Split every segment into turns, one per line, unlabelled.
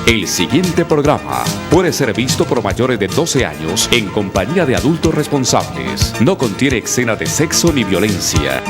El siguiente programa puede ser visto por mayores de 12 años en compañía de adultos responsables. No contiene escenas de sexo ni violencia.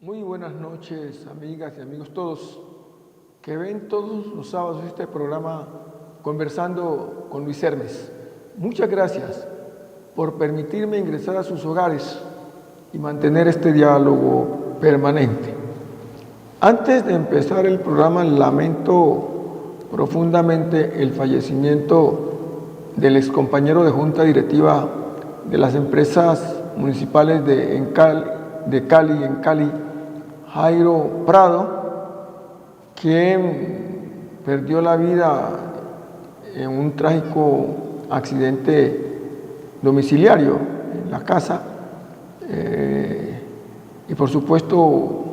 Muy buenas noches, amigas y amigos todos, que ven todos los sábados este programa Conversando con Luis Hermes. Muchas gracias por permitirme ingresar a sus hogares y mantener este diálogo permanente. Antes de empezar el programa, lamento profundamente el fallecimiento del excompañero de junta directiva de las empresas municipales de Cali, Jairo Prado, quien perdió la vida en un trágico accidente domiciliario en la casa. Y por supuesto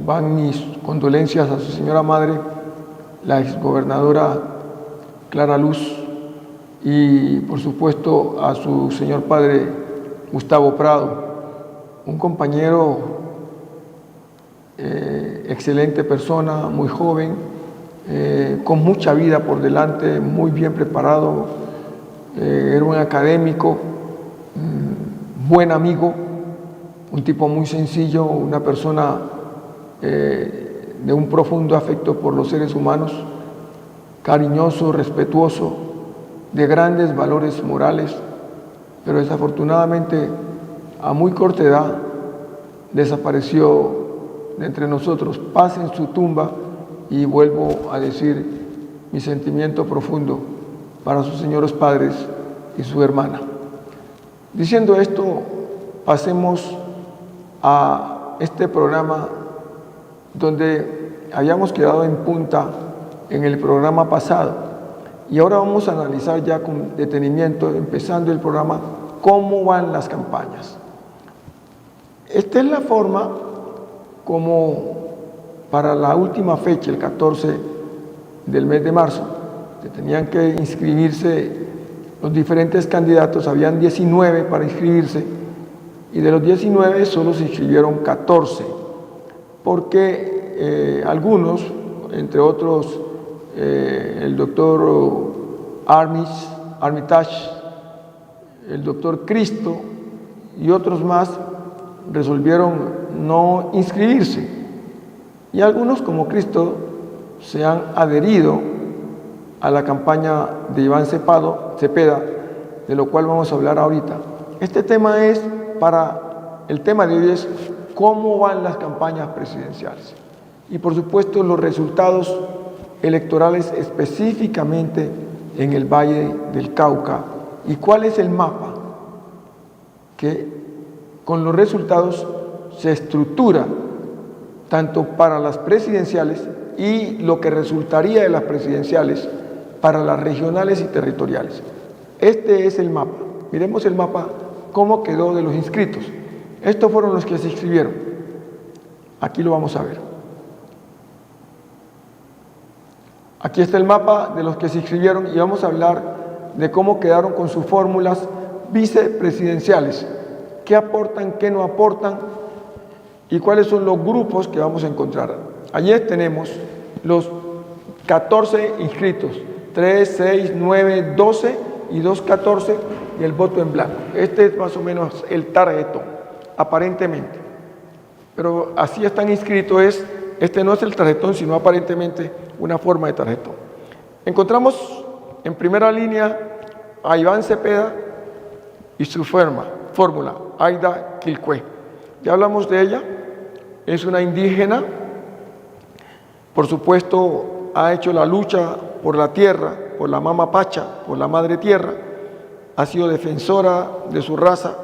van mis condolencias a su señora madre, la exgobernadora Clara Luz, y por supuesto a su señor padre Gustavo Prado, un compañero, excelente persona, muy joven, con mucha vida por delante, muy bien preparado, era un académico, buen amigo, un tipo muy sencillo, una persona de un profundo afecto por los seres humanos, cariñoso, respetuoso, de grandes valores morales, pero desafortunadamente a muy corta edad desapareció de entre nosotros. Paz en su tumba, y vuelvo a decir mi sentimiento profundo para sus señores padres y su hermana. Diciendo esto, pasemos a este programa donde habíamos quedado en punta en el programa pasado, y ahora vamos a analizar ya con detenimiento, empezando el programa, cómo van las campañas. Esta es la forma como para la última fecha, el 14 del mes de marzo, que tenían que inscribirse los diferentes candidatos. Habían 19 para inscribirse, y de los 19 solo se inscribieron 14, porque algunos, entre otros el doctor Armitage, el doctor Cristo y otros más, resolvieron no inscribirse, y algunos, como Cristo, se han adherido a la campaña de Iván Cepeda, de lo cual vamos a hablar ahorita. Este tema es, el tema de hoy es cómo van las campañas presidenciales y por supuesto los resultados electorales específicamente en el Valle del Cauca, y cuál es el mapa que con los resultados se estructura tanto para las presidenciales y lo que resultaría de las presidenciales para las regionales y territoriales. Este es el mapa. Miremos el mapa, cómo quedó de los inscritos. Estos fueron los que se inscribieron. Aquí lo vamos a ver. Aquí está el mapa de los que se inscribieron, y vamos a hablar de cómo quedaron con sus fórmulas vicepresidenciales, qué aportan, qué no aportan, y cuáles son los grupos que vamos a encontrar. Ayer tenemos los 14 inscritos, 3, 6, 9, 12 y 2, 14, y el voto en blanco. Este es más o menos el tarjetón, aparentemente. Pero así están inscritos, este no es el tarjetón, sino aparentemente una forma de tarjetón. Encontramos en primera línea a Iván Cepeda y su fórmula, Aida Quilcue. Ya hablamos de ella, es una indígena, por supuesto ha hecho la lucha por la tierra, por la mama pacha, por la madre tierra, ha sido defensora de su raza,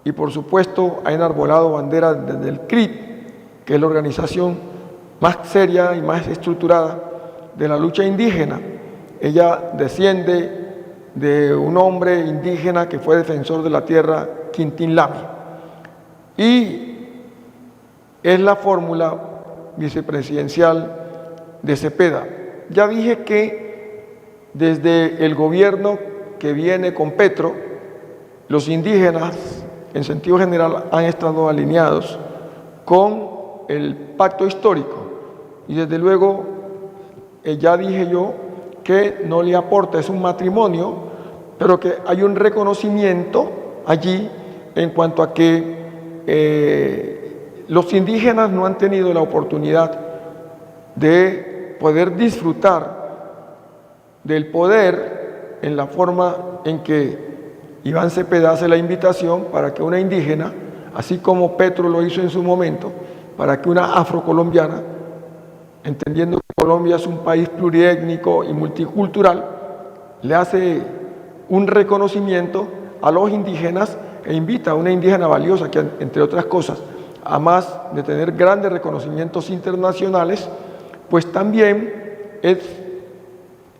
y por supuesto ha enarbolado banderas desde el CRIT, que es la organización más seria y más estructurada de la lucha indígena. Ella desciende de un hombre indígena que fue defensor de la tierra, Quintín Lame, y es la fórmula vicepresidencial de Cepeda. Ya dije que desde el gobierno que viene con Petro, los indígenas en sentido general han estado alineados con el pacto histórico, y desde luego ya dije yo que no le aporta, es un matrimonio, pero que hay un reconocimiento allí en cuanto a que los indígenas no han tenido la oportunidad de poder disfrutar del poder en la forma en que Iván Cepeda hace la invitación para que una indígena, así como Petro lo hizo en su momento, para que una afrocolombiana, entendiendo que Colombia es un país pluriétnico y multicultural, le hace un reconocimiento a los indígenas e invita a una indígena valiosa que, entre otras cosas, además de tener grandes reconocimientos internacionales, pues también es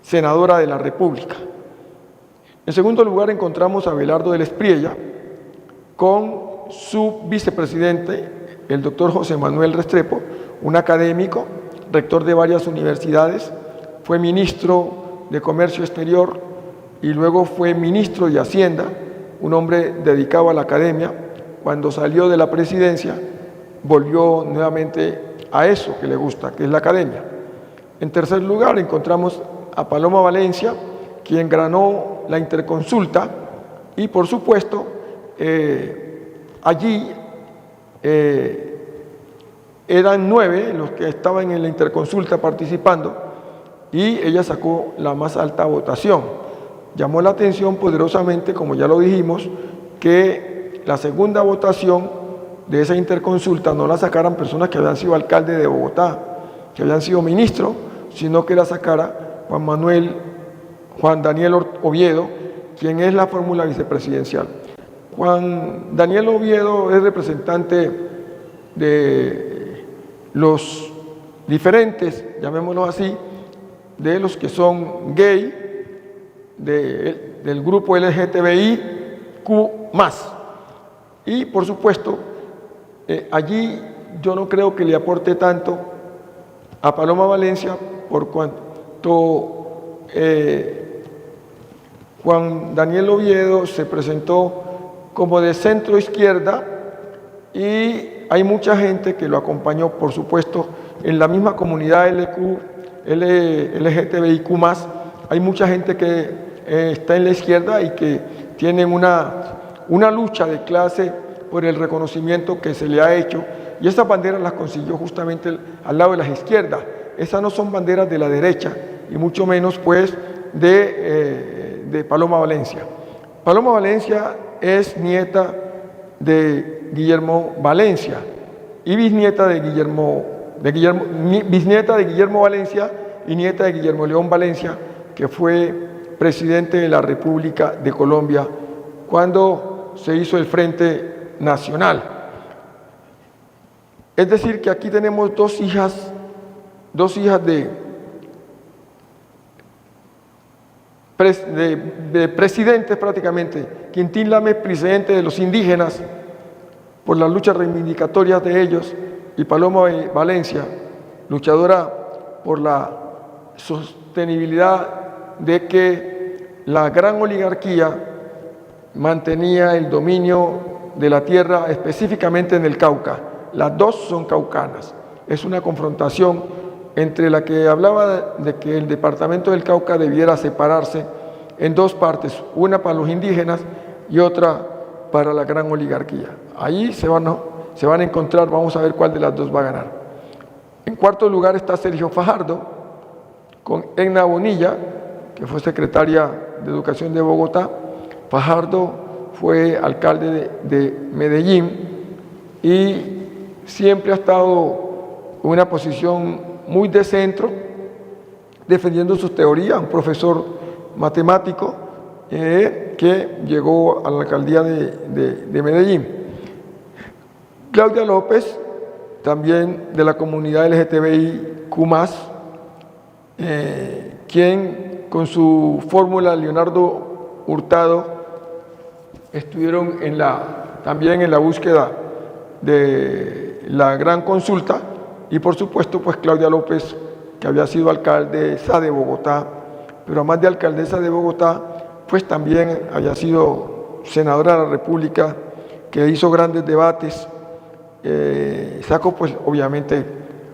senadora de la República. En segundo lugar encontramos a Abelardo del Espriella con su vicepresidente, el doctor José Manuel Restrepo, un académico, rector de varias universidades, fue ministro de Comercio Exterior y luego fue ministro de Hacienda, un hombre dedicado a la academia. Cuando salió de la presidencia, volvió nuevamente a eso que le gusta, que es la academia. En tercer lugar encontramos a Paloma Valencia, quien ganó la interconsulta, y por supuesto allí eran 9 los que estaban en la interconsulta participando y ella sacó la más alta votación. Llamó la atención poderosamente, como ya lo dijimos, que la segunda votación de esa interconsulta no la sacaran personas que habían sido alcalde de Bogotá, que habían sido ministros, sino que la sacara Juan Daniel Oviedo, quien es la fórmula vicepresidencial. Juan Daniel Oviedo es representante de los diferentes, llamémoslo así, de los que son gay, del grupo LGTBIQ+. Y por supuesto, allí yo no creo que le aporte tanto a Paloma Valencia, por cuanto Juan Daniel Oviedo se presentó como de centro izquierda y hay mucha gente que lo acompañó, por supuesto, en la misma comunidad LGTBIQ+, hay mucha gente que está en la izquierda y que tienen una lucha de clase por el reconocimiento que se le ha hecho, y esas banderas las consiguió justamente al lado de las izquierdas. Esas no son banderas de la derecha, y mucho menos pues de Paloma Valencia. Paloma Valencia es nieta de Guillermo Valencia y bisnieta de Guillermo Valencia y nieta de Guillermo León Valencia, que fue presidente de la República de Colombia cuando se hizo el Frente Nacional. Es decir, que aquí tenemos dos hijas de presidentes prácticamente. Quintín Lame, presidente de los indígenas, por las luchas reivindicatorias de ellos, y Paloma Valencia, luchadora por la sostenibilidad de que la gran oligarquía mantenía el dominio de la tierra, específicamente en el Cauca. Las dos son caucanas. Es una confrontación entre la que hablaba de que el departamento del Cauca debiera separarse en dos partes, una para los indígenas y otra para la gran oligarquía. Ahí se van a encontrar, vamos a ver cuál de las dos va a ganar. En cuarto lugar está Sergio Fajardo, con Edna Bonilla, que fue secretaria de Educación de Bogotá. Fajardo fue alcalde de Medellín y siempre ha estado en una posición muy de centro, defendiendo sus teorías, un profesor matemático que que llegó a la alcaldía de Medellín. Claudia López, también de la comunidad LGTBIQ+, quien con su fórmula Leonardo Hurtado estuvieron también en la búsqueda de la gran consulta, y por supuesto pues Claudia López, que había sido alcaldesa de Bogotá, pero además de alcaldesa de Bogotá, pues también había sido senadora de la República, que hizo grandes debates, sacó pues obviamente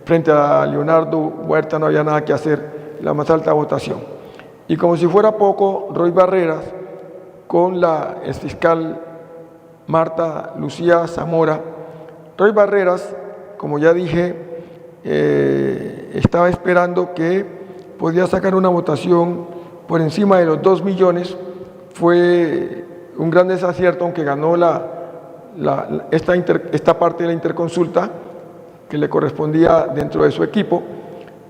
frente a Leonardo Huerta no había nada que hacer, la más alta votación. Y como si fuera poco, Roy Barreras con la exfiscal Marta Lucía Zamora. Roy Barreras, como ya dije, estaba esperando que podía sacar una votación por encima de los 2 millones. Fue un gran desacierto, aunque ganó esta parte de la interconsulta que le correspondía dentro de su equipo.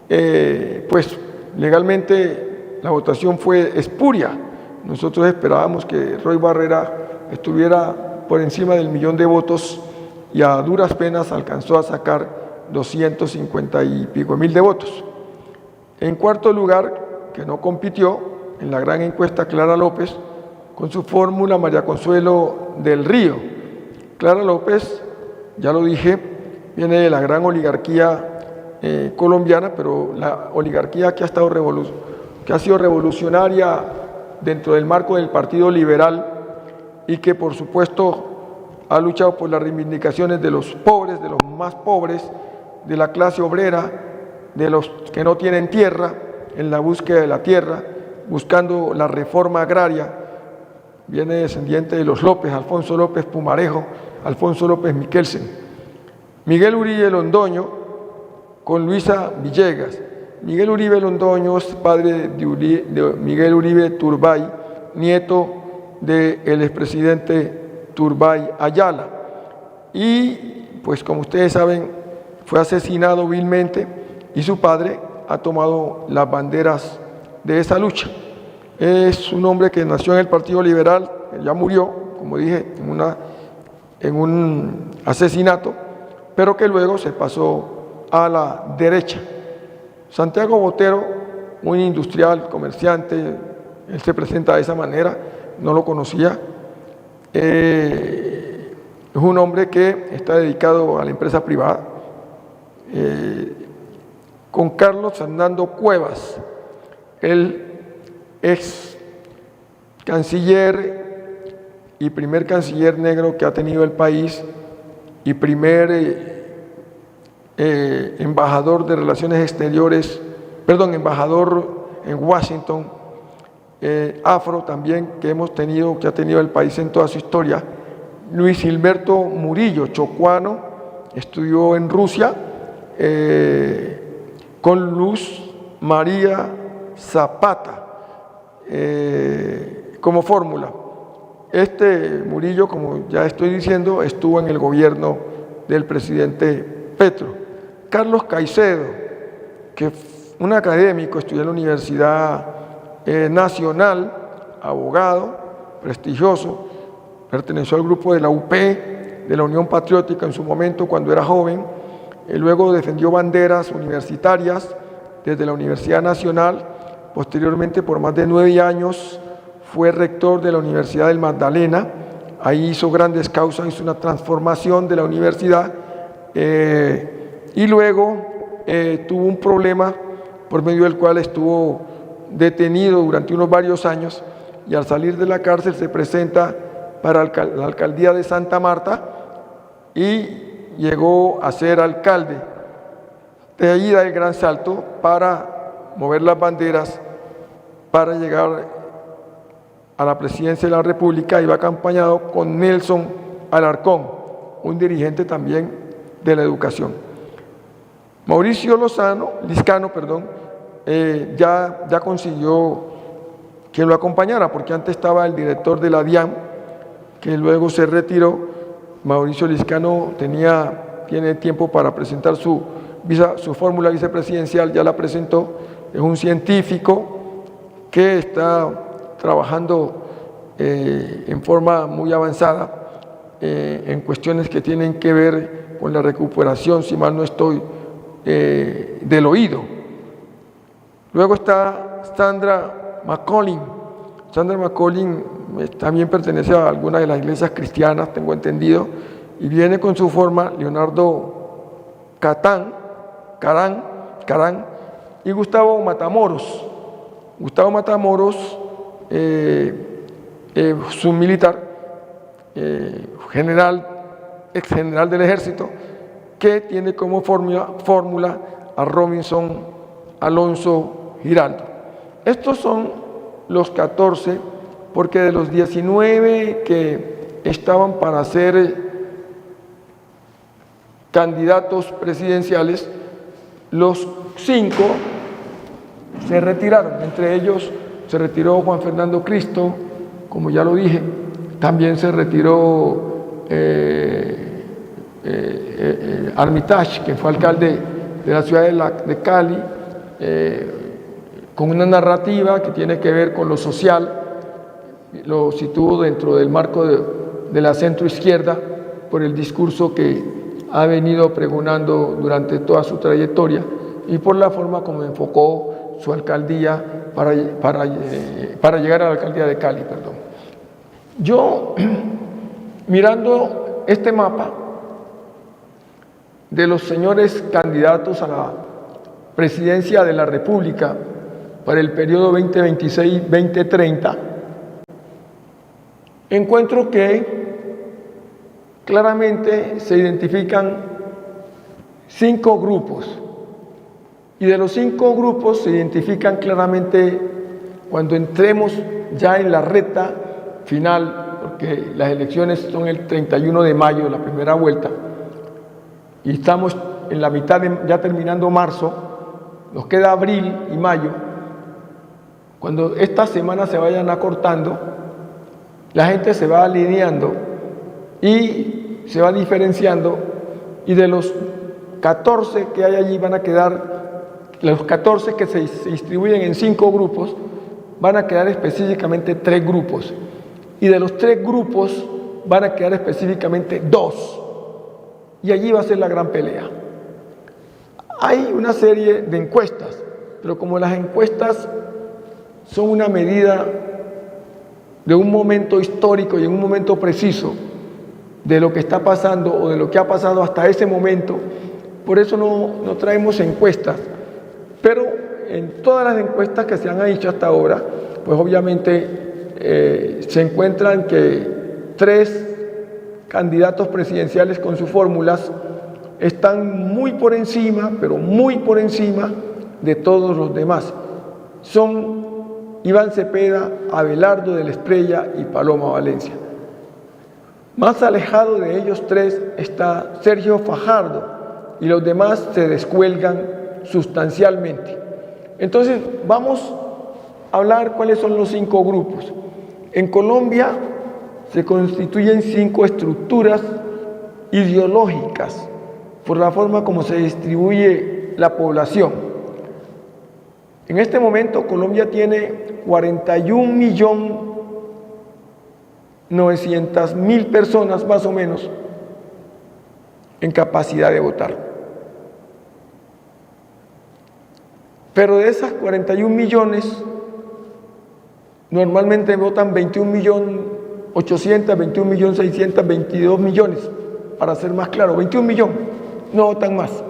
Pues legalmente la votación fue espuria. Nosotros esperábamos que Roy Barreras estuviera por encima del 1.000.000 de votos y a duras penas alcanzó a sacar 250 y pico mil de votos. En cuarto lugar, que no compitió en la gran encuesta, Clara López, con su fórmula María Consuelo del Río. Clara López, ya lo dije, viene de la gran oligarquía colombiana, pero la oligarquía que ha sido revolucionaria dentro del marco del Partido Liberal y que por supuesto ha luchado por las reivindicaciones de los pobres, de los más pobres, de la clase obrera, de los que no tienen tierra, en la búsqueda de la tierra, buscando la reforma agraria. Viene descendiente de los López, Alfonso López Pumarejo, Alfonso López Miquelsen. Miguel Uribe Londoño con Luisa Villegas. Miguel Uribe Londoño es padre de Miguel Uribe Turbay, nieto del expresidente Turbay Ayala. Y pues como ustedes saben, fue asesinado vilmente y su padre ha tomado las banderas de esa lucha. Es un hombre que nació en el Partido Liberal, ya murió, como dije, en un asesinato, pero que luego se pasó a la derecha. Santiago Botero, muy industrial, comerciante, él se presenta de esa manera, no lo conocía. Es un hombre que está dedicado a la empresa privada. Con Carlos Fernando Cuevas, el ex canciller y primer canciller negro que ha tenido el país y primer embajador de relaciones exteriores, embajador en Washington, afro también que ha tenido el país en toda su historia. Luis Gilberto Murillo, chocuano, estudió en Rusia con Luz María Zapata como fórmula. Este Murillo, como ya estoy diciendo, estuvo en el gobierno del presidente Petro. Carlos Caicedo, que un académico, estudió en la Universidad Nacional, abogado, prestigioso, perteneció al grupo de la UP, de la Unión Patriótica en su momento cuando era joven, luego defendió banderas universitarias desde la Universidad Nacional, posteriormente por más de 9 años fue rector de la Universidad del Magdalena, ahí hizo grandes causas, hizo una transformación de la universidad y luego tuvo un problema por medio del cual estuvo detenido durante varios años y al salir de la cárcel se presenta para la alcaldía de Santa Marta y llegó a ser alcalde. De ahí da el gran salto para mover las banderas para llegar a la presidencia de la República y va acompañado con Nelson Alarcón, un dirigente también de la educación. Mauricio Liscano, ya consiguió quien lo acompañara, porque antes estaba el director de la DIAN, que luego se retiró. Mauricio Liscano tiene tiempo para presentar su fórmula vicepresidencial, ya la presentó. Es un científico que está trabajando en forma muy avanzada en cuestiones que tienen que ver con la recuperación, si mal no estoy, del oído. Luego está Sandra McCollin. Sandra McCollin también pertenece a alguna de las iglesias cristianas, tengo entendido, y viene con su forma Leonardo Carán y Gustavo Matamoros. Gustavo Matamoros es un militar, ex general del ejército, que tiene como fórmula a Robinson Alonso Giraldo. Estos son los 14, porque de los 19 que estaban para ser candidatos presidenciales, los 5 se retiraron. Entre ellos se retiró Juan Fernando Cristo, como ya lo dije. También se retiró Armitage, que fue alcalde de la ciudad de Cali, con una narrativa que tiene que ver con lo social. Lo sitúo dentro del marco de la centroizquierda por el discurso que ha venido pregonando durante toda su trayectoria y por la forma como enfocó su alcaldía para llegar a la alcaldía de Cali. Yo, mirando este mapa de los señores candidatos a la presidencia de la República para el periodo 2026-2030, encuentro que claramente se identifican 5 grupos, y de los 5 grupos se identifican claramente cuando entremos ya en la recta final, porque las elecciones son el 31 de mayo, la primera vuelta, y estamos en la mitad, ya terminando marzo, nos queda abril y mayo. Cuando estas semanas se vayan acortando, la gente se va alineando y se va diferenciando, y de los 14 que hay allí van a quedar, los 14 que se distribuyen en 5 grupos, van a quedar específicamente 3 grupos, y de los 3 grupos van a quedar específicamente 2, y allí va a ser la gran pelea. Hay una serie de encuestas, pero como las encuestas son una medida de un momento histórico y en un momento preciso de lo que está pasando o de lo que ha pasado hasta ese momento, por eso no traemos encuestas. Pero en todas las encuestas que se han hecho hasta ahora, pues obviamente se encuentran que 3 candidatos presidenciales con sus fórmulas están muy por encima, pero muy por encima de todos los demás. Son Iván Cepeda, Abelardo de la Espriella y Paloma Valencia. Más alejado de ellos 3 está Sergio Fajardo, y los demás se descuelgan sustancialmente. Entonces vamos a hablar cuáles son los 5 grupos. En Colombia se constituyen 5 estructuras ideológicas por la forma como se distribuye la población. En este momento Colombia tiene 41.900.000 personas más o menos en capacidad de votar. Pero de esas 41 millones, normalmente votan 21.800.000, 21.600.000, 22 millones, para ser más claro, 21 millones, no votan más.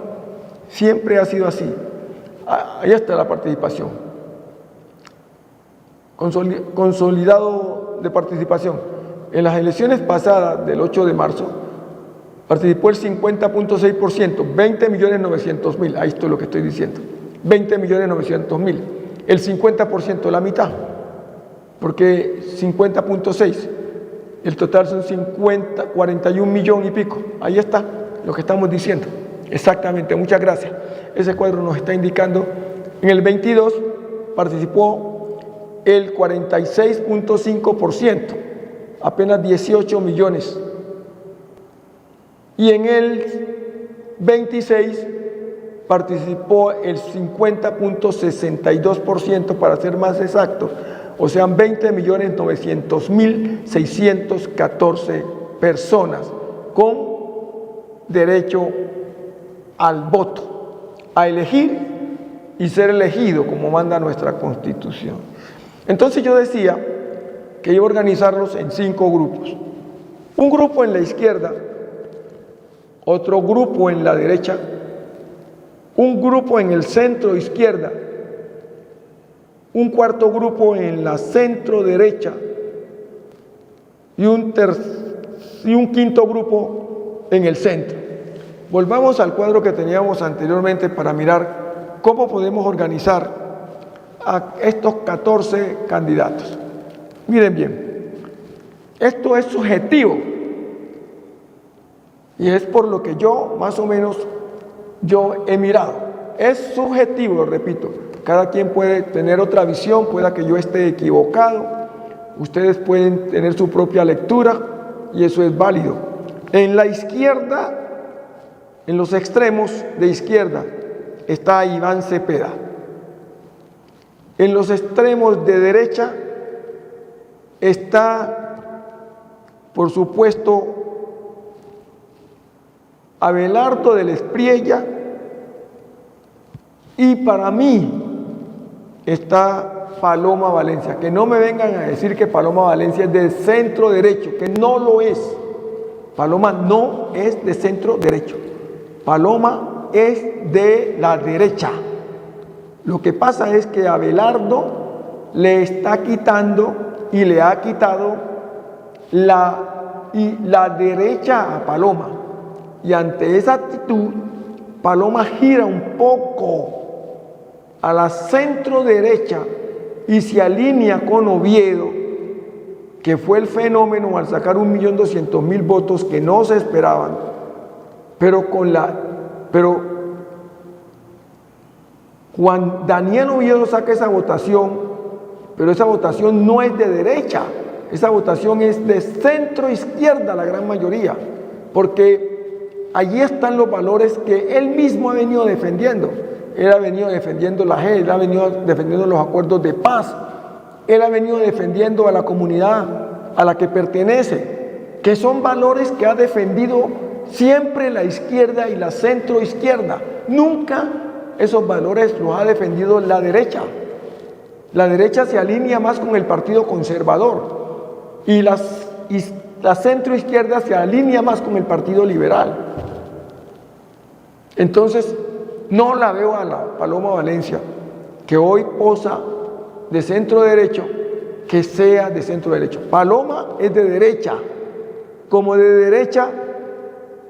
Siempre ha sido así. Ahí está la participación. Consolidado de participación. En las elecciones pasadas del 8 de marzo, participó el 50.6%, 20.900.000, ahí está lo que estoy diciendo, 20.900.000, el 50%, la mitad, porque 50.6, el total son 41 millones y pico, ahí está lo que estamos diciendo, exactamente, muchas gracias. Ese cuadro nos está indicando, en el 22 participó el 46.5%, apenas 18 millones, y en el 26 participó el 50.62%, para ser más exactos, o sea, 20.900.614 personas con derecho al voto, a elegir y ser elegido como manda nuestra Constitución. Entonces yo decía que iba a organizarlos en 5 grupos. Un grupo en la izquierda, otro grupo en la derecha, un grupo en el centro izquierda, un cuarto grupo en la centro derecha y un quinto grupo en el centro. Volvamos al cuadro que teníamos anteriormente para mirar cómo podemos organizar a estos 14 candidatos. Miren bien, esto es subjetivo y es por lo que yo más o menos he mirado. Es subjetivo, repito. Cada quien puede tener otra visión, pueda que yo esté equivocado. Ustedes pueden tener su propia lectura y eso es válido. En la izquierda, en los extremos de izquierda, está Iván Cepeda. En los extremos de derecha está, por supuesto, Abelardo del Espriella, y para mí está Paloma Valencia. Que no me vengan a decir que Paloma Valencia es de centro derecho, que no lo es. Paloma no es de centro derecho. Paloma es de la derecha. Lo que pasa es que Abelardo le está quitando y le ha quitado la derecha a Paloma. Y ante esa actitud, Paloma gira un poco a la centro derecha y se alinea con Oviedo, que fue el fenómeno al sacar 1.200.000 votos que no se esperaban, pero Juan Daniel Oviedo saca esa votación, pero esa votación no es de derecha, esa votación es de centro izquierda la gran mayoría, porque allí están los valores que él mismo ha venido defendiendo. Él ha venido defendiendo la JEP, él ha venido defendiendo los acuerdos de paz, él ha venido defendiendo a la comunidad a la que pertenece, que son valores que ha defendido siempre la izquierda y la centro izquierda. Nunca esos valores los ha defendido la derecha. La derecha se alinea más con el Partido Conservador y la centro izquierda se alinea más con el Partido Liberal. Entonces, no la veo a la Paloma Valencia, que hoy posa de centro derecho, que sea de centro derecho. Paloma es de derecha, como de derecha,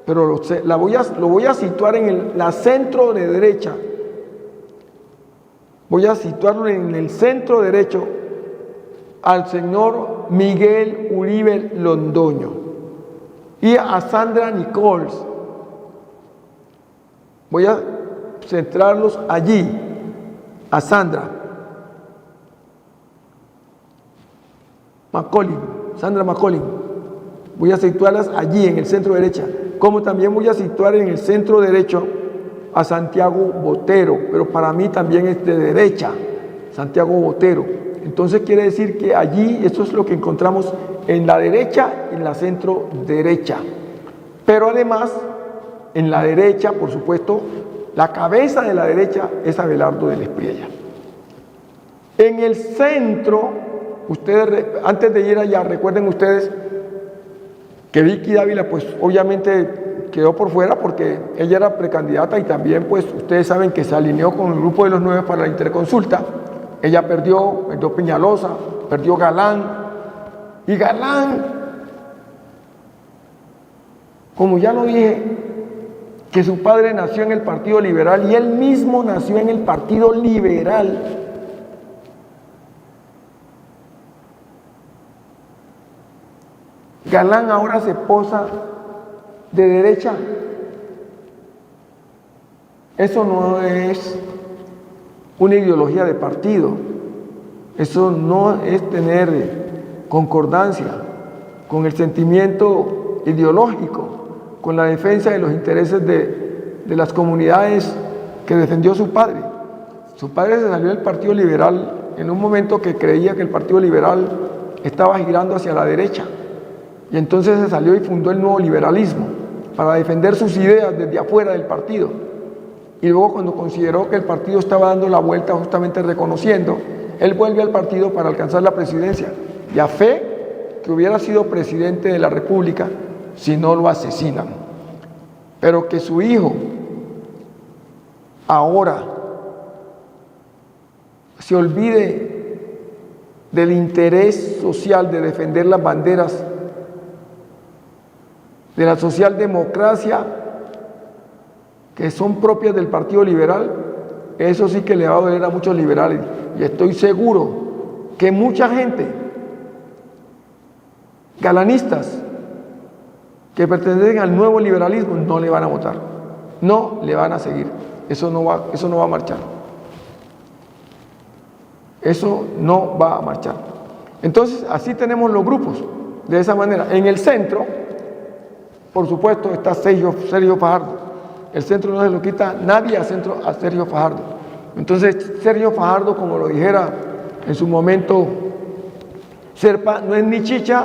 pero lo voy a situar en la centro de derecha. Voy a situarlo en el centro derecho al señor Miguel Uribe Londoño y a Sandra Nichols. Voy a centrarlos allí, a Sandra McCollin. Voy a situarlas allí en el centro derecha, como también voy a situar en el centro derecho a Santiago Botero, pero para mí también es de derecha, Santiago Botero. Entonces quiere decir que allí, esto es lo que encontramos en la derecha y en la centro derecha. Pero además, en la derecha, por supuesto, la cabeza de la derecha es Abelardo del Espriella. En el centro, ustedes, antes de ir allá, recuerden ustedes que Vicky Dávila, pues obviamente quedó por fuera porque ella era precandidata y también, pues, ustedes saben que se alineó con el grupo de los 9 para la interconsulta. Ella perdió Peñalosa, perdió Galán, y Galán, como ya lo dije, que su padre nació en el Partido Liberal y él mismo nació en el Partido Liberal. Galán ahora se posa de derecha. Eso no es una ideología de partido. Eso no es tener concordancia con el sentimiento ideológico, con la defensa de los intereses de las comunidades que defendió su padre. Su padre se salió del Partido Liberal en un momento que creía que el Partido Liberal estaba girando hacia la derecha. Y entonces se salió y fundó el nuevo liberalismo para defender sus ideas desde afuera del partido. Y luego, cuando consideró que el partido estaba dando la vuelta, justamente reconociendo, él vuelve al partido para alcanzar la presidencia. Y a fe que hubiera sido presidente de la República si no lo asesinan. Pero que su hijo ahora se olvide del interés social de defender las banderas de la socialdemocracia que son propias del Partido Liberal, eso sí que le va a doler a muchos liberales. Y estoy seguro que mucha gente, galanistas, que pertenecen al nuevo liberalismo, no le van a votar, no le van a seguir. Eso no va a marchar. Eso no va a marchar. Entonces, así tenemos los grupos, de esa manera. En el centro, por supuesto, está Sergio Fajardo. El centro no se lo quita nadie a Sergio Fajardo. Entonces, Sergio Fajardo, como lo dijera en su momento Serpa, no es ni chicha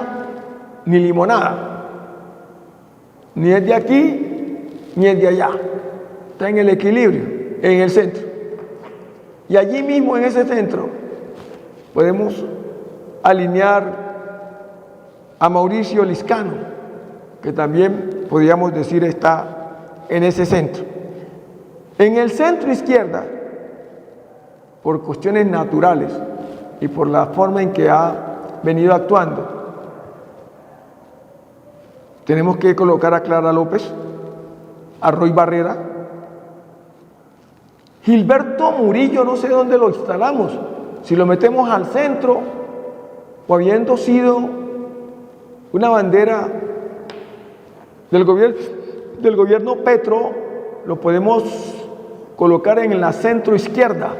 ni limonada. Ni es de aquí, ni es de allá. Está en el equilibrio, en el centro. Y allí mismo, en ese centro, podemos alinear a Mauricio Liscano, que también podríamos decir está en ese centro. En el centro izquierda, por cuestiones naturales y por la forma en que ha venido actuando, tenemos que colocar a Clara López, a Roy Barrera, Gilberto Murillo, no sé dónde lo instalamos, si lo metemos al centro o habiendo sido una bandera del gobierno Petro, lo podemos colocar en la centro izquierda.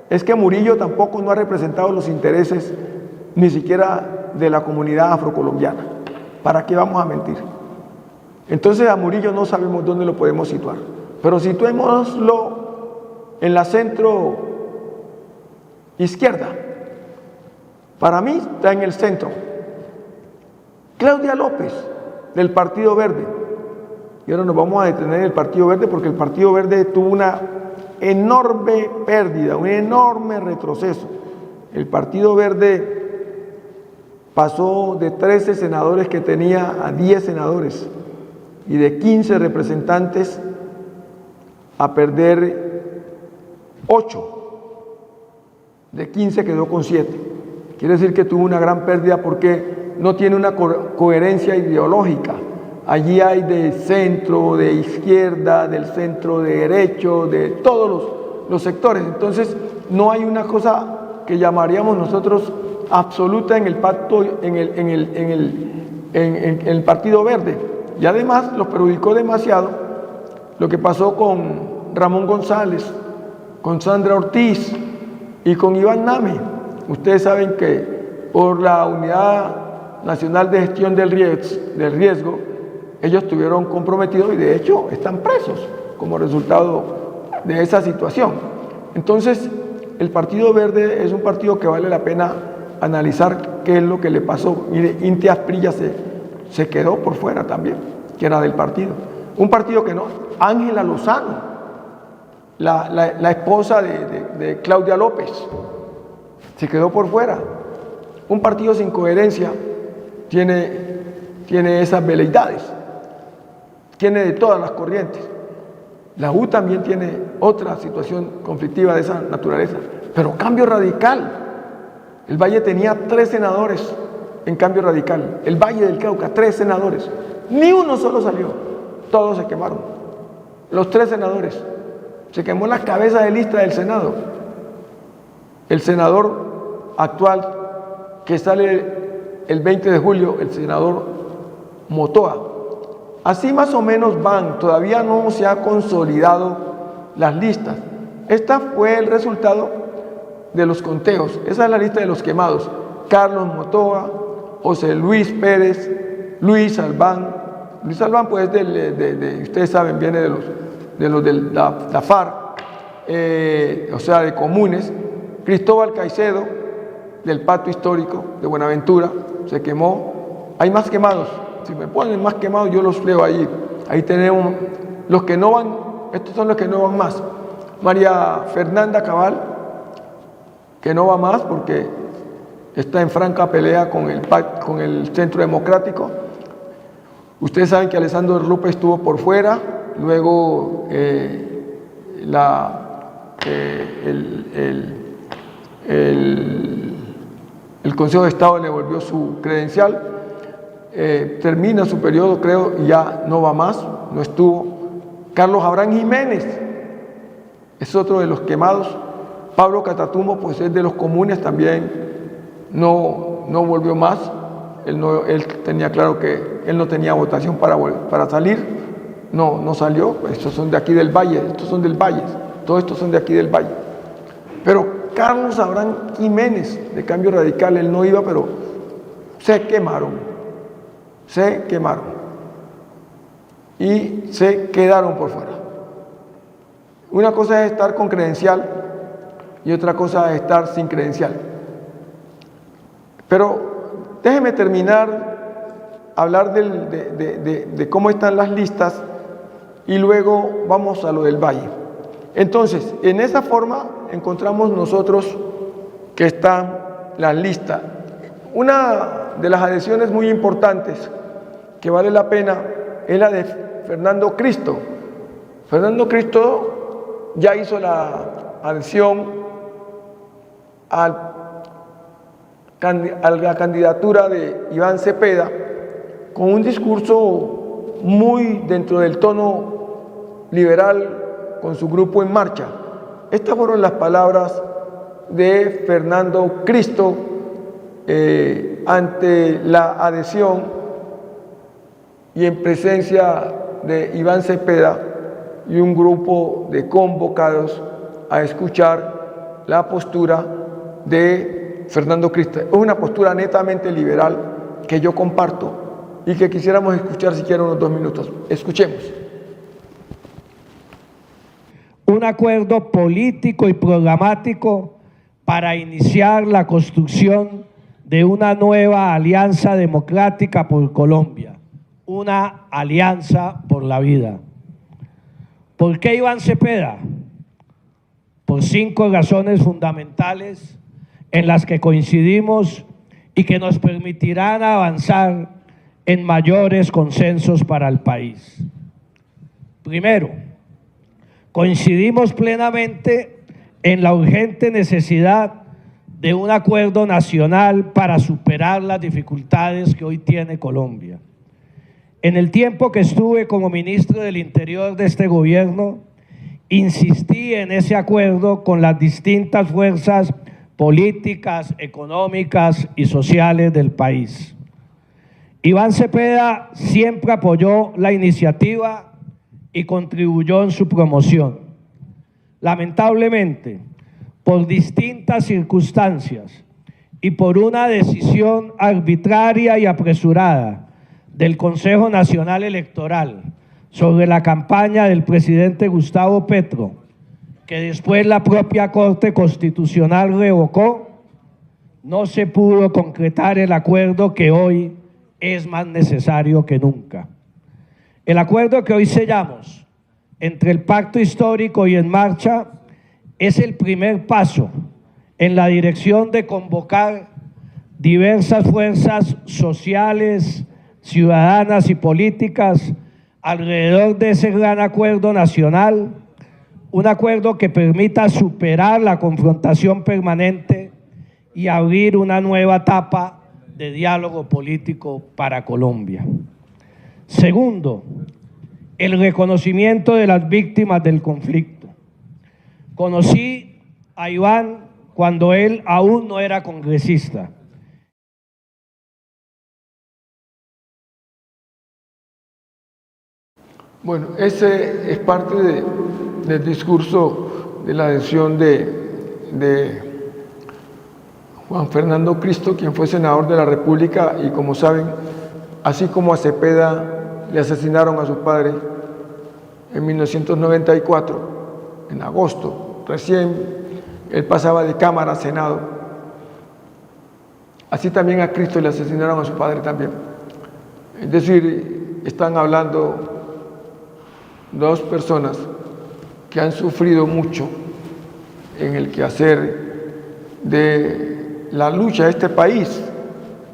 Es que Murillo tampoco no ha representado los intereses ni siquiera de la comunidad afrocolombiana. ¿Para qué vamos a mentir? Entonces a Murillo no sabemos dónde lo podemos situar, pero situémoslo en la centro izquierda. Para mí está en el centro. Claudia López, del Partido Verde. Y ahora nos vamos a detener en el Partido Verde porque el Partido Verde tuvo una enorme pérdida, un enorme retroceso. El Partido Verde pasó de 13 senadores que tenía a 10 senadores y de 15 representantes a perder 8. De 15 quedó con 7. Quiere decir que tuvo una gran pérdida porque no tiene una coherencia ideológica. Allí hay de centro, de izquierda, del centro de derecho, de todos los sectores. Entonces no hay una cosa que llamaríamos nosotros absoluta en el pacto, en el Partido Verde. Y además los perjudicó demasiado lo que pasó con Ramón González, con Sandra Ortiz y con Iván Name. Ustedes saben que por la Unidad Nacional de Gestión del Riesgo, ellos estuvieron comprometidos y de hecho están presos como resultado de esa situación. Entonces, el Partido Verde es un partido que vale la pena analizar qué es lo que le pasó. Mire, Inti Asprilla se quedó por fuera también, que era del partido. Un partido que no. Ángela Lozano, la esposa de Claudia López, se quedó por fuera. Un partido sin coherencia tiene esas veleidades, tiene de todas las corrientes. La U también tiene otra situación conflictiva de esa naturaleza, pero Cambio Radical, el Valle tenía 3 senadores en Cambio Radical, el Valle del Cauca, 3 senadores, ni uno solo salió, todos se quemaron, los 3 senadores, se quemó la cabeza de lista del Senado, el senador actual que sale el 20 de julio, el senador Motoa. Así más o menos van, todavía no se ha consolidado las listas. Esta fue el resultado de los conteos, esa es la lista de los quemados. Carlos Motoa, José Luis Pérez, Luis Albán pues ustedes saben, viene de la FARC, o sea, de comunes. Cristóbal Caicedo, del Pacto Histórico de Buenaventura, se quemó. Hay más quemados. Si me ponen más quemados, yo los leo ahí. Ahí tenemos los que no van, estos son los que no van más. María Fernanda Cabal, que no va más porque está en franca pelea con el Centro Democrático. Ustedes saben que Alessandro Ruppe estuvo por fuera, luego el Consejo de Estado le devolvió su credencial, termina su periodo, creo, y ya no va más, no estuvo. Carlos Abraham Jiménez es otro de los quemados. Pablo Catatumbo, pues es de los comunes, también no volvió más. Él tenía claro que él no tenía votación para salir, no salió. Estos son de aquí del Valle, todos estos son de aquí del Valle. Pero Carlos Abraham Jiménez, de Cambio Radical, él no iba, pero se quemaron y se quedaron por fuera. Una cosa es estar con credencial y otra cosa es estar sin credencial. Pero déjeme terminar, hablar de cómo están las listas y luego vamos a lo del Valle. Entonces, en esa forma encontramos nosotros que están las listas. Una de las adhesiones muy importantes que vale la pena es la de Fernando Cristo. Fernando Cristo ya hizo la adhesión a la candidatura de Iván Cepeda con un discurso muy dentro del tono liberal con su grupo En Marcha. Estas fueron las palabras de Fernando Cristo ante la adhesión y en presencia de Iván Cepeda y un grupo de convocados a escuchar la postura de Fernando Cristo. Es una postura netamente liberal que yo comparto y que quisiéramos escuchar siquiera unos 2 minutos. Escuchemos.
Un acuerdo político y programático para iniciar la construcción de una nueva alianza democrática por Colombia, una alianza por la vida. ¿Por qué Iván Cepeda? Por 5 razones fundamentales en las que coincidimos y que nos permitirán avanzar en mayores consensos para el país. Primero, coincidimos plenamente en la urgente necesidad de un acuerdo nacional para superar las dificultades que hoy tiene Colombia. En el tiempo que estuve como ministro del Interior de este gobierno, insistí en ese acuerdo con las distintas fuerzas políticas, económicas y sociales del país. Iván Cepeda siempre apoyó la iniciativa y contribuyó en su promoción. Lamentablemente, por distintas circunstancias y por una decisión arbitraria y apresurada del Consejo Nacional Electoral sobre la campaña del presidente Gustavo Petro, que después la propia Corte Constitucional revocó, no se pudo concretar el acuerdo que hoy es más necesario que nunca. El acuerdo que hoy sellamos entre el Pacto Histórico y En Marcha es el primer paso en la dirección de convocar diversas fuerzas sociales, ciudadanas y políticas alrededor de ese gran acuerdo nacional, un acuerdo que permita superar la confrontación permanente y abrir una nueva etapa de diálogo político para Colombia. Segundo, el reconocimiento de las víctimas del conflicto. Conocí a Iván cuando él aún no era congresista.
Bueno, ese es parte del discurso de la adhesión de Juan Fernando Cristo, quien fue senador de la República, y como saben, así como a Cepeda le asesinaron a su padre en 1994, en agosto, recién Él pasaba de Cámara a Senado. Así también a Cristo le asesinaron a su padre también. Es decir, están hablando dos personas que han sufrido mucho en el quehacer de la lucha de este país.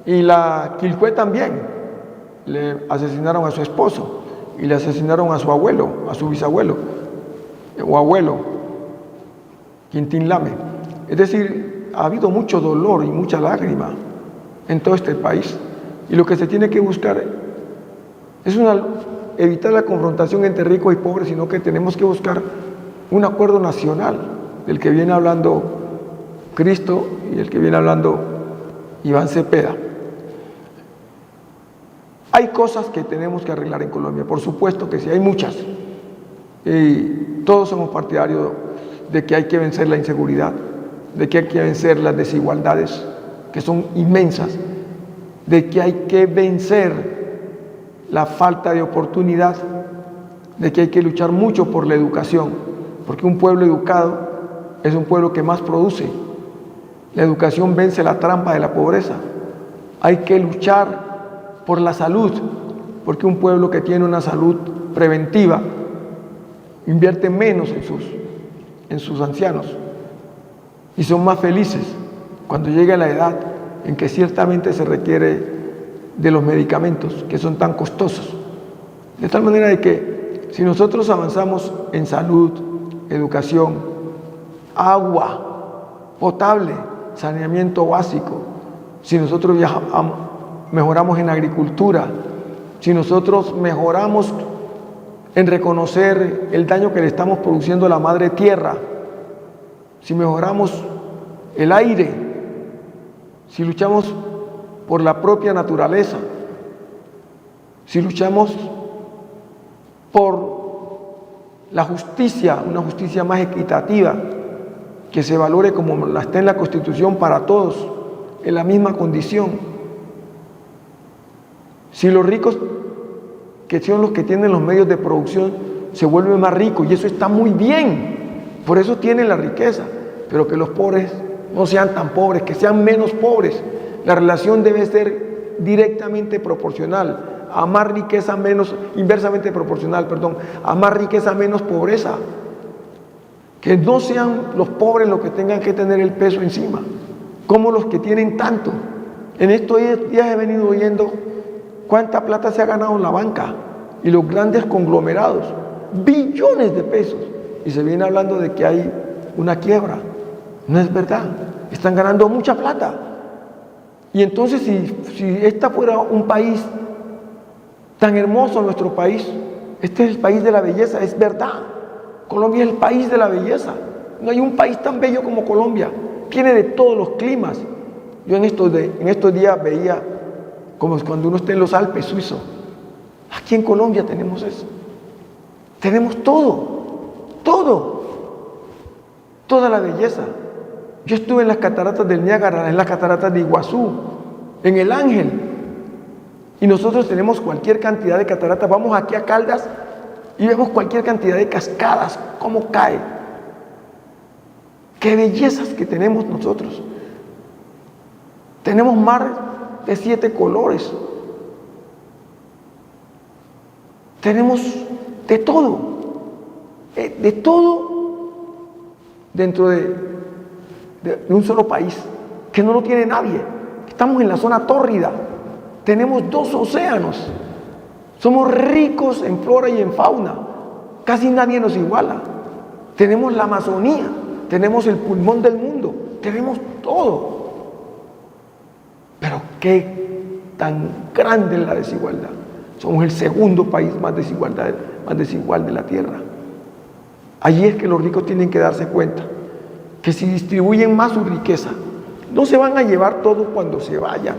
Y la Quilpué también. Le asesinaron a su esposo y le asesinaron a su abuelo, a su bisabuelo o abuelo, Quintín Lame. Es decir, ha habido mucho dolor y mucha lágrima en todo este país. Y lo que se tiene que buscar es evitar la confrontación entre ricos y pobres, sino que tenemos que buscar un acuerdo nacional del que viene hablando Cristo y el que viene hablando Iván Cepeda. Hay cosas que tenemos que arreglar en Colombia, por supuesto que sí, hay muchas. Y todos somos partidarios de que hay que vencer la inseguridad, de que hay que vencer las desigualdades, que son inmensas, de que hay que vencer la falta de oportunidad, de que hay que luchar mucho por la educación, porque un pueblo educado es un pueblo que más produce. La educación vence la trampa de la pobreza. Hay que luchar por la salud, porque un pueblo que tiene una salud preventiva invierte menos en sus ancianos y son más felices cuando llega la edad en que ciertamente se requiere de los medicamentos que son tan costosos. De tal manera de que si nosotros avanzamos en salud, educación, agua potable, saneamiento básico, si nosotros mejoramos en agricultura, si nosotros mejoramos en reconocer el daño que le estamos produciendo a la madre tierra, si mejoramos el aire, si luchamos por la propia naturaleza, si luchamos por la justicia, una justicia más equitativa, que se valore como la está en la Constitución para todos, en la misma condición. Si los ricos, que son los que tienen los medios de producción, se vuelven más ricos, y eso está muy bien, por eso tienen la riqueza, pero que los pobres no sean tan pobres, que sean menos pobres. La relación debe ser directamente proporcional, a más riqueza menos, inversamente proporcional, perdón, a más riqueza menos pobreza. Que no sean los pobres los que tengan que tener el peso encima, como los que tienen tanto. En estos días he venido oyendo cuánta plata se ha ganado en la banca y los grandes conglomerados, billones de pesos, y se viene hablando de que hay una quiebra. No es verdad, están ganando mucha plata. Y entonces si esta fuera un país tan hermoso, nuestro país, este es el país de la belleza, es verdad. Colombia es el país de la belleza. No hay un país tan bello como Colombia. Tiene de todos los climas. Yo en estos días veía como cuando uno está en los Alpes suizos. Aquí en Colombia tenemos eso. Tenemos toda la belleza. Yo estuve en las cataratas del Niágara, en las cataratas de Iguazú, en el Ángel. Y nosotros tenemos cualquier cantidad de cataratas. Vamos aquí a Caldas y vemos cualquier cantidad de cascadas, cómo cae. Qué bellezas que tenemos nosotros. Tenemos mar de 7 colores. Tenemos de todo dentro de un solo país, que no lo tiene nadie. Estamos en la zona tórrida, tenemos 2 océanos, somos ricos en flora y en fauna, casi nadie nos iguala. Tenemos la Amazonía, tenemos el pulmón del mundo, tenemos todo. Pero qué tan grande es la desigualdad. Somos el segundo país más desigual de la tierra. Allí es que los ricos tienen que darse cuenta que si distribuyen más su riqueza, no se van a llevar todo cuando se vayan.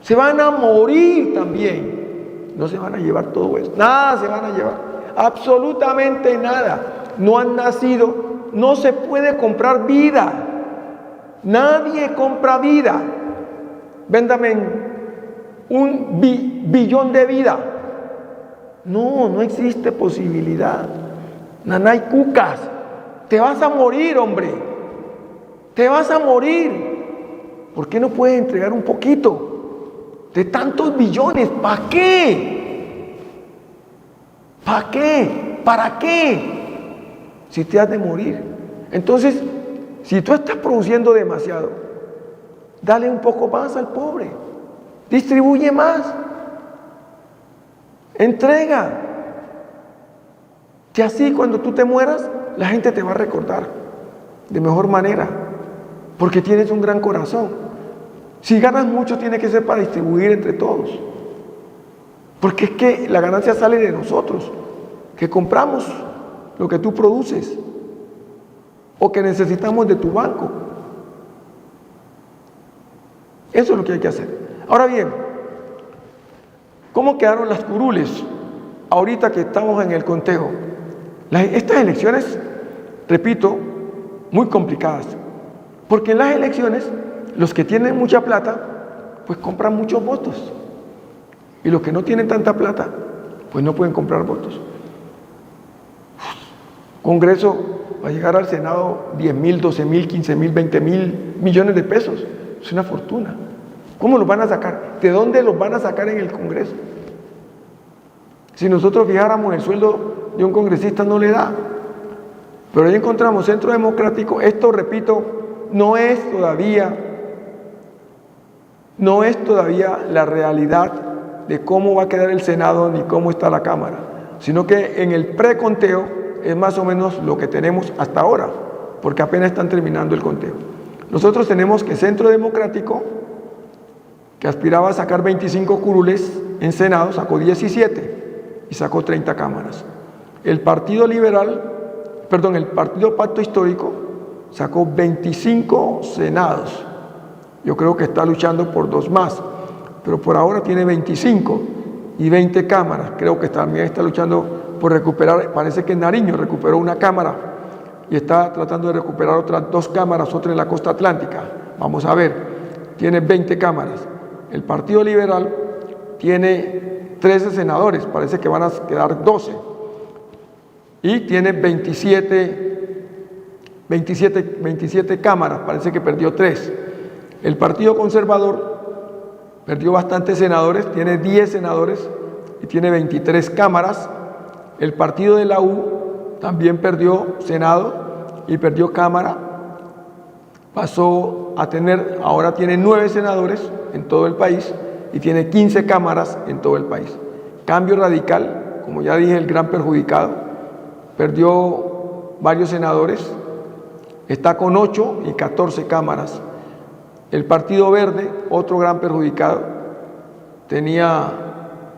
Se van a morir también. No se van a llevar todo eso. Nada se van a llevar. Absolutamente nada. No han nacido. No se puede comprar vida. Nadie compra vida. Véndame un billón de vida. No existe posibilidad. Nanay cucas, te vas a morir, hombre. Te vas a morir. ¿Por qué no puedes entregar un poquito de tantos billones? ¿Para qué? ¿Para qué? ¿Para qué? Si te has de morir. Entonces, si tú estás produciendo demasiado, dale un poco más al pobre. Distribuye más. Entrega. Que así cuando tú te mueras, la gente te va a recordar de mejor manera, porque tienes un gran corazón. Si ganas mucho, tiene que ser para distribuir entre todos, porque es que la ganancia sale de nosotros, que compramos lo que tú produces o que necesitamos de tu banco. Eso es lo que hay que hacer. Ahora bien, ¿cómo quedaron las curules ahorita que estamos en el conteo? Estas elecciones, repito, muy complicadas, porque en las elecciones los que tienen mucha plata pues compran muchos votos y los que no tienen tanta plata pues no pueden comprar votos. Congreso va a llegar al Senado 10.000, 12.000, 15.000, 20.000 millones de pesos. Es una fortuna. ¿Cómo los van a sacar? ¿De dónde los van a sacar en el Congreso? Si nosotros fijáramos el sueldo de un congresista, no le da. Pero ahí encontramos Centro Democrático. Esto, repito, no es todavía la realidad de cómo va a quedar el Senado ni cómo está la Cámara, sino que en el preconteo es más o menos lo que tenemos hasta ahora, porque apenas están terminando el conteo. Nosotros tenemos que Centro Democrático, que aspiraba a sacar 25 curules en Senado, sacó 17 y sacó 30 cámaras. El Partido Pacto Histórico sacó 25 senados. Yo creo que está luchando por 2 más, pero por ahora tiene 25 y 20 cámaras. Creo que también está luchando por recuperar, parece que Nariño recuperó una cámara y está tratando de recuperar otras 2 cámaras, otra en la costa atlántica. Vamos a ver, tiene 20 cámaras. El Partido Liberal tiene 13 senadores, parece que van a quedar 12. Y tiene 27 cámaras, parece que perdió 3. El Partido Conservador perdió bastantes senadores, tiene 10 senadores y tiene 23 cámaras. El Partido de la U también perdió Senado y perdió Cámara. Pasó a tener, ahora tiene 9 senadores en todo el país y tiene 15 cámaras en todo el país. Cambio Radical, como ya dije, el gran perjudicado, perdió varios senadores, está con 8 y 14 cámaras. El Partido Verde, otro gran perjudicado, tenía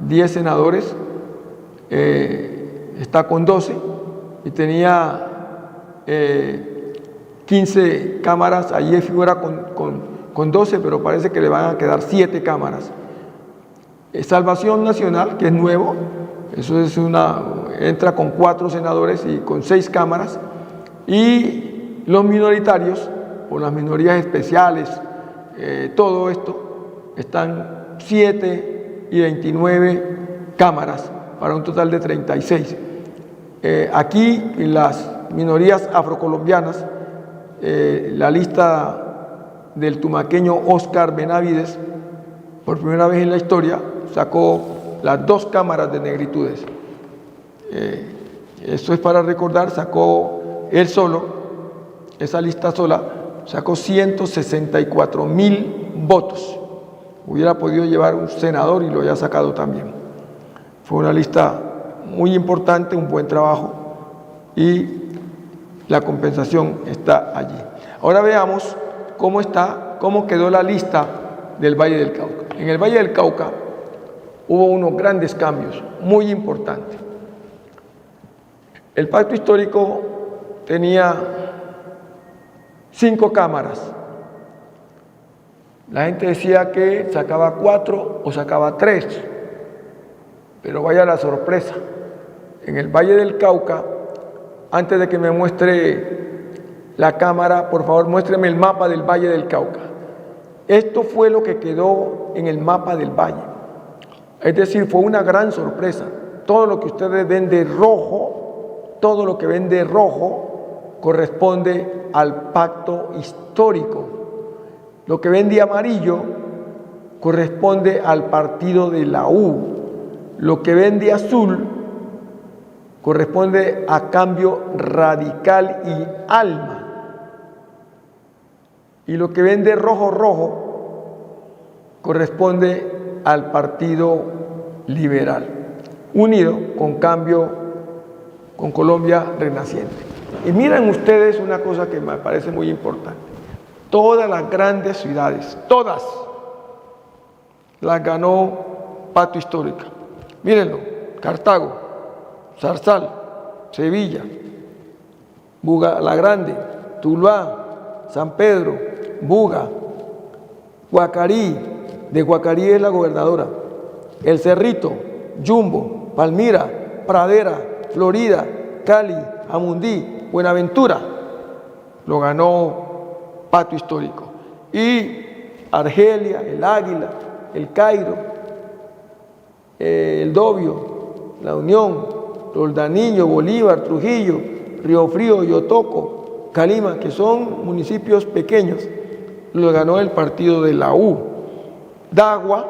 10 senadores, está con 12 y tenía 15 cámaras. Allí figura con 12, pero parece que le van a quedar 7 cámaras. Salvación Nacional, que es nuevo, eso es entra con 4 senadores y con 6 cámaras, y los minoritarios, o las minorías especiales, todo esto, están 7 y 29 cámaras, para un total de 36. Aquí, en las minorías afrocolombianas, la lista del tumaqueño Oscar Benavides, por primera vez en la historia, sacó las 2 cámaras de negritudes. Esto es para recordar, sacó él solo, esa lista sola, sacó 164.000 votos. Hubiera podido llevar un senador y lo había sacado también. Fue una lista muy importante, un buen trabajo, y la compensación está allí. Ahora veamos cómo quedó la lista del Valle del Cauca. En el Valle del Cauca hubo unos grandes cambios, muy importantes. El Pacto Histórico tenía 5 cámaras. La gente decía que sacaba 4 o sacaba 3, pero vaya la sorpresa. En el Valle del Cauca, antes de que me muestre la cámara, por favor muéstreme el mapa del Valle del Cauca. Esto fue lo que quedó en el mapa del valle. Es decir, fue una gran sorpresa. Todo lo que ustedes ven de rojo, todo lo que ven de rojo, corresponde al pacto histórico. Lo que ven de amarillo corresponde al partido de la U. Lo que ven de azul corresponde a Cambio Radical y Alma. Y lo que ven de rojo corresponde al Partido Liberal, unido con Colombia Renaciente. Y miren ustedes una cosa que me parece muy importante. Todas las grandes ciudades, todas, las ganó Pacto Histórico. Mírenlo: Cartago, Zarzal, Sevilla, Buga la Grande, Tuluá, San Pedro, Buga, Guacarí, de Guacarí es la gobernadora, El Cerrito, Jumbo, Palmira, Pradera, Florida, Cali, Amundí, Buenaventura, lo ganó Pacto Histórico. Y Argelia, el Águila, el Cairo, el Dobio, la Unión, Roldaniño, Bolívar, Trujillo, Río Frío, Yotoco, Calima, que son municipios pequeños, lo ganó el partido de la U. Dagua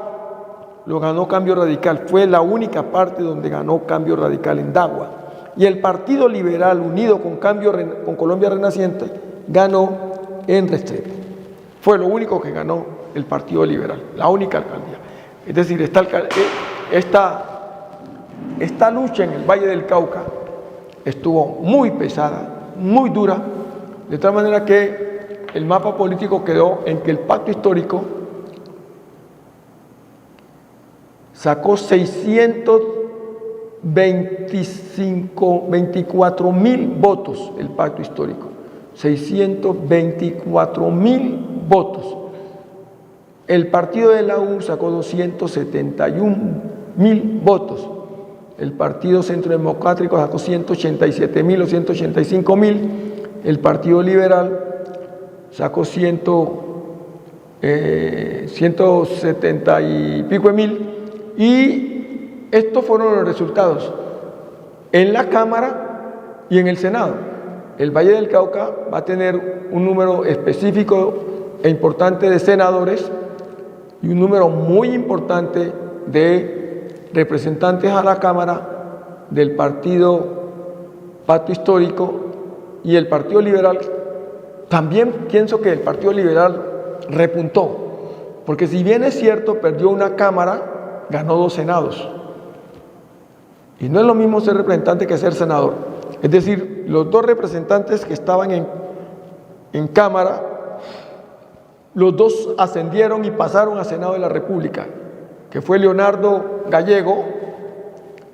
lo ganó Cambio Radical, fue la única parte donde ganó Cambio Radical, en Dagua. Y el Partido Liberal, unido con Colombia Renaciente, ganó en Restrepo. Fue lo único que ganó el Partido Liberal, la única alcaldía. Es decir, esta lucha en el Valle del Cauca estuvo muy pesada, muy dura, de tal manera que el mapa político quedó en que el Pacto Histórico sacó 624.000 votos, el Pacto Histórico. 624.000 votos. El partido de la U sacó 271.000 votos. El Partido Centro Democrático sacó 187.000 o 185.000. El Partido Liberal sacó 170 y pico de mil. Y estos fueron los resultados en la Cámara y en el Senado. El Valle del Cauca va a tener un número específico e importante de senadores y un número muy importante de representantes a la Cámara del Partido Pacto Histórico y el Partido Liberal. También pienso que el Partido Liberal repuntó, porque si bien es cierto, perdió una Cámara, ganó 2 senados. Y no es lo mismo ser representante que ser senador. Es decir, los 2 representantes que estaban en Cámara, los 2 ascendieron y pasaron al Senado de la República, que fue Leonardo Gallego,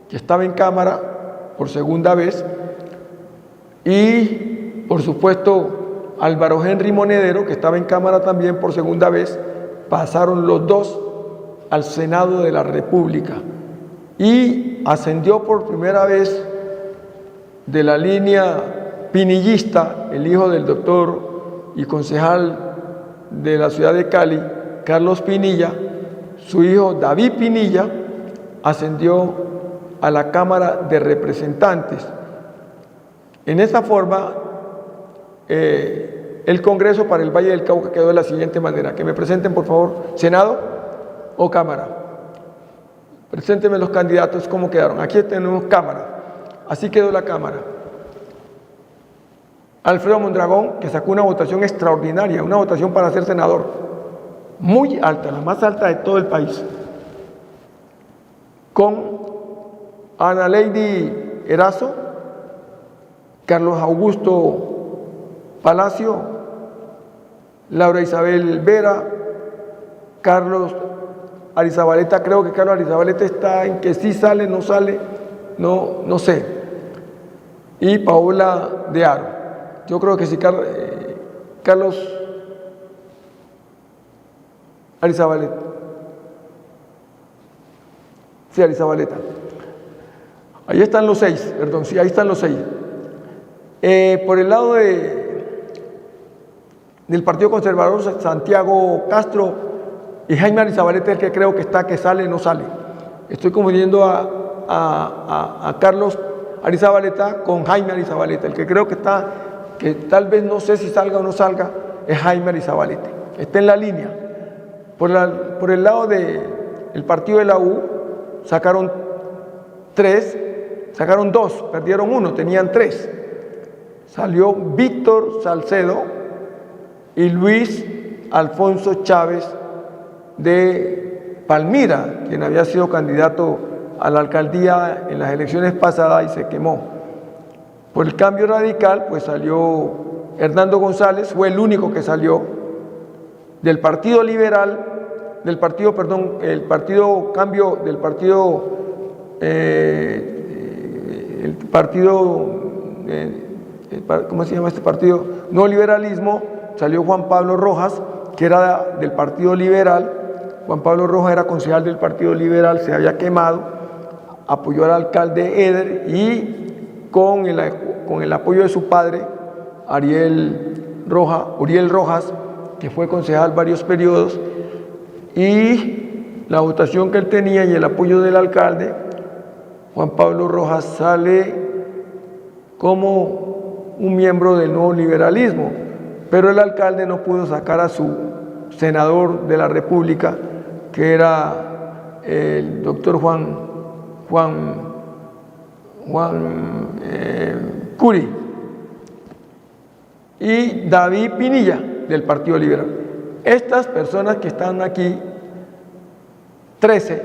que estaba en Cámara por segunda vez, y por supuesto Álvaro Henry Monedero, que estaba en Cámara también por segunda vez. Pasaron los 2 al Senado de la República y ascendió por primera vez de la línea pinillista, el hijo del doctor y concejal de la ciudad de Cali, Carlos Pinilla. Su hijo David Pinilla ascendió a la Cámara de Representantes. En esta forma, el Congreso para el Valle del Cauca quedó de la siguiente manera. Que me presenten, por favor, Senado o Cámara. Preséntenme los candidatos, cómo quedaron. Aquí tenemos Cámara. Así quedó la Cámara. Alfredo Mondragón, que sacó una votación extraordinaria, una votación para ser senador, muy alta, la más alta de todo el país, con Ana Lady Erazo, Carlos Augusto Palacio, Laura Isabel Vera, Carlos Arizabaleta. Creo que Carlos Arizabaleta está en que sí sale, no sale, no sé, y Paola de Aro. Yo creo que sí, Carlos Arizabaleta. Sí, Arizabaleta. Ahí están los 6, perdón, sí, ahí están los 6. Por el lado del Partido Conservador, Santiago Castro y Jaime Arizabaleta, el que creo que está, que sale, no sale. Estoy confundiendo a Carlos Arizabaleta con Jaime Arizabaleta, el que creo que está que tal vez no sé si salga o no salga, es Jaime Arizabalete. Está en la línea. Por el lado del partido de la U, sacaron 2, perdieron 1, tenían 3. Salió Víctor Salcedo y Luis Alfonso Chávez de Palmira, quien había sido candidato a la alcaldía en las elecciones pasadas y se quemó. Por el Cambio Radical, pues salió Hernando González, fue el único que salió del Partido Liberal, ¿cómo se llama este partido? No liberalismo, salió Juan Pablo Rojas, que era del Partido Liberal. Juan Pablo Rojas era concejal del Partido Liberal, se había quemado, apoyó al alcalde Eder y con el apoyo de su padre, Uriel Rojas, que fue concejal varios periodos, y la votación que él tenía y el apoyo del alcalde, Juan Pablo Rojas sale como un miembro del nuevo liberalismo, pero el alcalde no pudo sacar a su senador de la República, que era el doctor Juan Curi, y David Pinilla del Partido Liberal. Estas personas que están aquí, 13,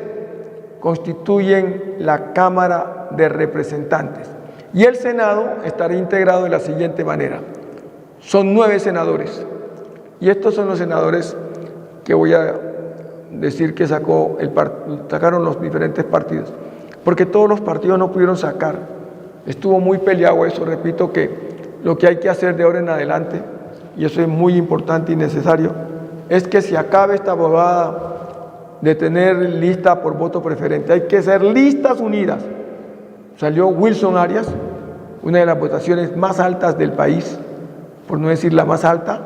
constituyen la Cámara de Representantes, y el Senado estará integrado de la siguiente manera. Son 9 senadores, y estos son los senadores que voy a decir que sacaron los diferentes partidos, porque todos los partidos no pudieron sacar. Estuvo muy peleado eso. Repito que lo que hay que hacer de ahora en adelante, y eso es muy importante y necesario, es que se acabe esta bobada de tener lista por voto preferente. Hay que ser listas unidas. Salió Wilson Arias, una de las votaciones más altas del país, por no decir la más alta.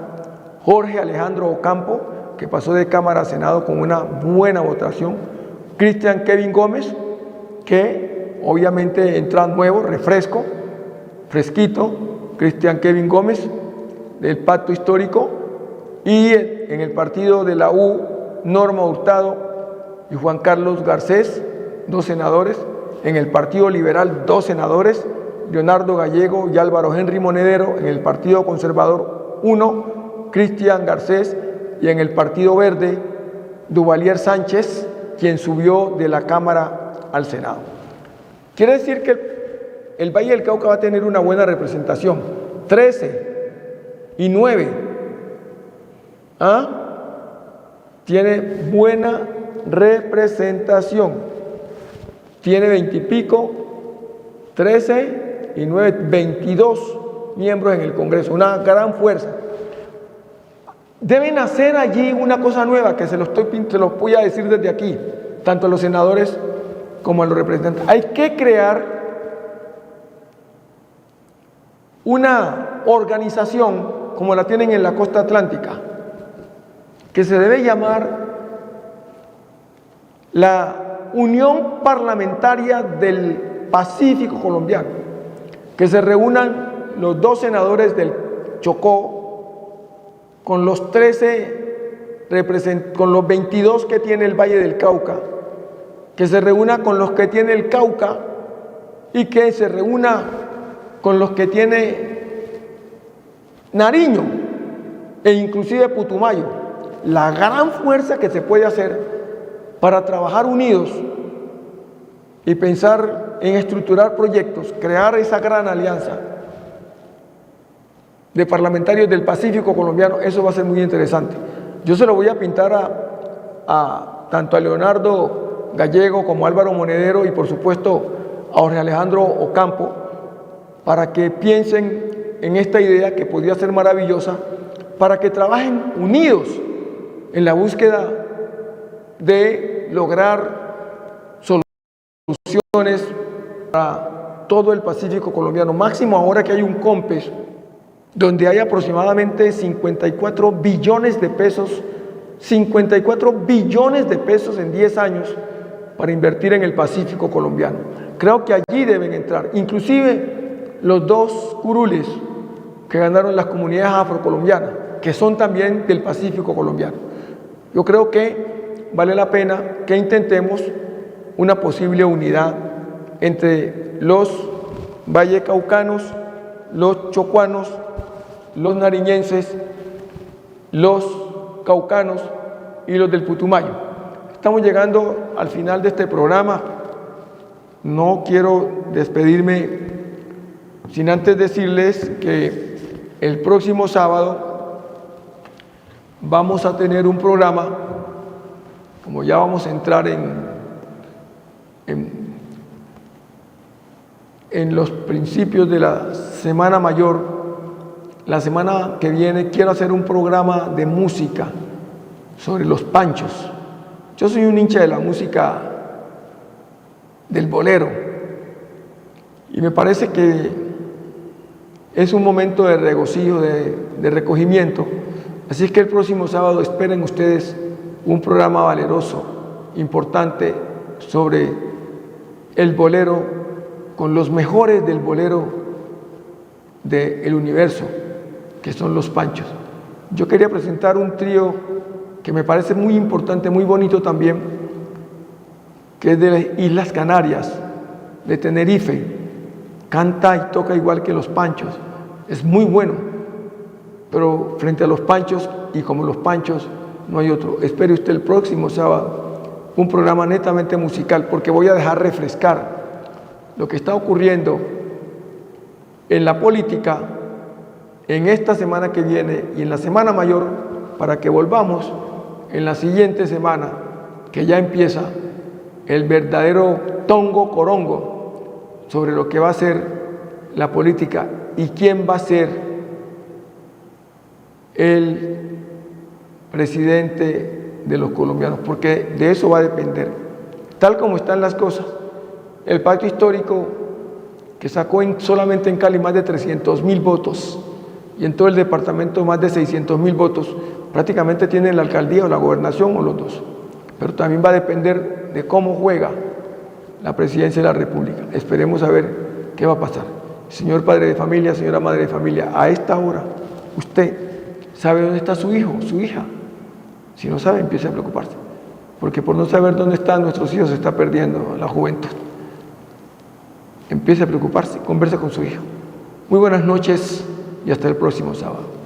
Jorge Alejandro Ocampo, que pasó de Cámara a Senado con una buena votación. Cristian Kevin Gómez, que obviamente entra nuevo, fresquito. Cristian Kevin Gómez, del Pacto Histórico. Y en el partido de la U, Norma Hurtado y Juan Carlos Garcés, 2 senadores. En el Partido Liberal, 2 senadores, Leonardo Gallego y Álvaro Henry Monedero. En el Partido Conservador, 1, Cristian Garcés. Y en el Partido Verde, Duvalier Sánchez, quien subió de la Cámara al Senado. Quiere decir que el Valle del Cauca va a tener una buena representación. 13 y 9. Tiene buena representación. Tiene 20 y pico, 13 y 9, 22 miembros en el Congreso. Una gran fuerza. Deben hacer allí una cosa nueva, que se los voy a decir desde aquí, tanto a los senadores como a los representantes. Hay que crear una organización como la tienen en la costa atlántica, que se debe llamar la Unión Parlamentaria del Pacífico Colombiano, que se reúnan los 2 senadores del Chocó, con los 22 que tiene el Valle del Cauca, que se reúna con los que tiene el Cauca y que se reúna con los que tiene Nariño e inclusive Putumayo. La gran fuerza que se puede hacer para trabajar unidos y pensar en estructurar proyectos, crear esa gran alianza de parlamentarios del Pacífico colombiano, eso va a ser muy interesante. Yo se lo voy a pintar tanto a Leonardo Gallego como a Álvaro Monedero y por supuesto a Jorge Alejandro Ocampo, para que piensen en esta idea que podría ser maravillosa, para que trabajen unidos en la búsqueda de lograr soluciones para todo el Pacífico colombiano, máximo ahora que hay un COMPES donde hay aproximadamente 54 billones de pesos, 54 billones de pesos en 10 años para invertir en el Pacífico colombiano. Creo que allí deben entrar, inclusive los 2 curules que ganaron las comunidades afrocolombianas, que son también del Pacífico colombiano. Yo creo que vale la pena que intentemos una posible unidad entre los vallecaucanos, los chocuanos, los nariñenses, los caucanos y los del Putumayo. Estamos llegando al final de este programa. No quiero despedirme sin antes decirles que el próximo sábado vamos a tener un programa, como ya vamos a entrar en los principios de la Semana Mayor. La semana que viene quiero hacer un programa de música sobre los panchos. Yo soy un hincha de la música del bolero y me parece que es un momento de regocijo, de recogimiento. Así es que el próximo sábado esperen ustedes un programa valeroso, importante, sobre el bolero, con los mejores del bolero del universo, que son los panchos. Yo quería presentar un trío que me parece muy importante, muy bonito también, que es de las Islas Canarias, de Tenerife. Canta y toca igual que los panchos, es muy bueno, pero frente a los panchos y como los panchos no hay otro. Espere usted el próximo sábado un programa netamente musical, porque voy a dejar refrescar lo que está ocurriendo en la política en esta semana que viene y en la Semana Mayor, para que volvamos en la siguiente semana, que ya empieza el verdadero tongo corongo sobre lo que va a ser la política y quién va a ser el presidente de los colombianos, porque de eso va a depender. Tal como están las cosas, el pacto histórico, que sacó solamente en Cali más de 300.000 votos y en todo el departamento más de 600.000 votos, prácticamente tiene la alcaldía o la gobernación o los dos. Pero también va a depender de cómo juega la presidencia de la República. Esperemos a ver qué va a pasar. Señor padre de familia, señora madre de familia, a esta hora usted sabe dónde está su hijo, su hija. Si no sabe, empiece a preocuparse, porque por no saber dónde están nuestros hijos se está perdiendo la juventud. Empiece a preocuparse, converse con su hijo. Muy buenas noches y hasta el próximo sábado.